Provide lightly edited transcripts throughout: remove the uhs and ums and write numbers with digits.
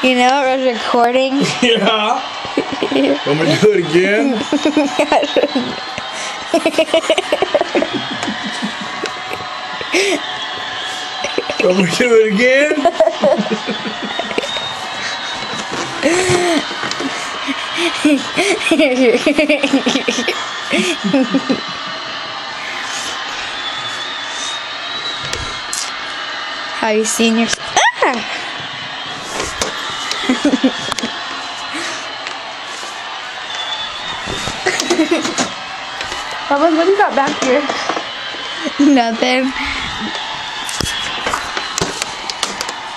You know it was recording. Yeah. Want me to do it again? Want me to do it again? Have you seen your... Mama, what do you got back here? Nothing.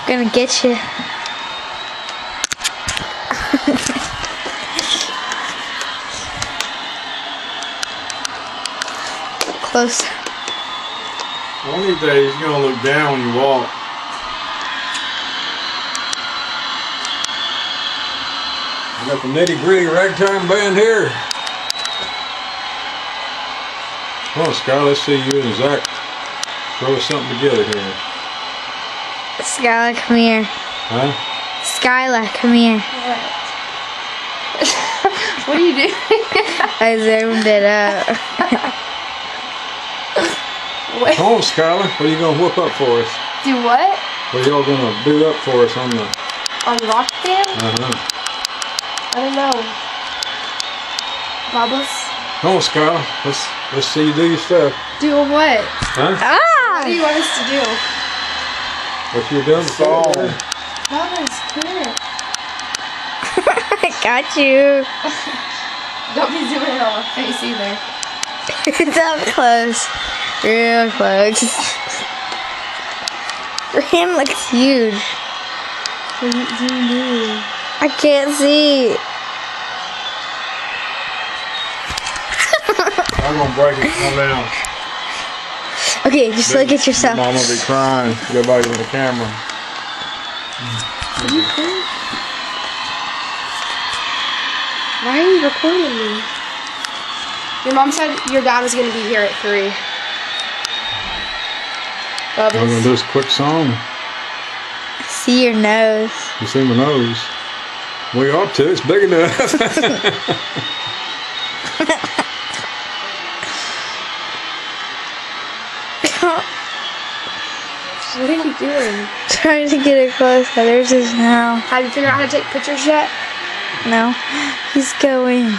Gonna get you. Close. One of these days you're gonna look down when you walk. I got the nitty gritty ragtime band here. Come on, Scott, let's see you and Zach throw something together here. Skylar, come here. Huh? Skylar, come here. What are you doing? I zoomed it up. What? Come on, Skylar, what are you gonna whoop up for us? Do what? What are y'all gonna do up for us on the... On the rock band? I don't know. Bubbles? Come on, Skylar, let's see you do your stuff. Do what? Huh? What do you want us to do? What you doing? Song. Bubbles, come here. I got you. Don't be zooming in on my face either. It's up close. Real close. Your hand looks huge. Zoom in. I can't see. I'm gonna break it. Calm down. Okay, just look at yourself. Mom will be crying. Everybody with the camera. Why are you recording me? Your mom said your dad was going to be here at 3. I'm gonna do this quick song. See your nose. You see my nose? We ought to. It's big enough. What are you doing? Trying to get it closer. There's his now. Have you figured out how to take pictures yet? No, he's going.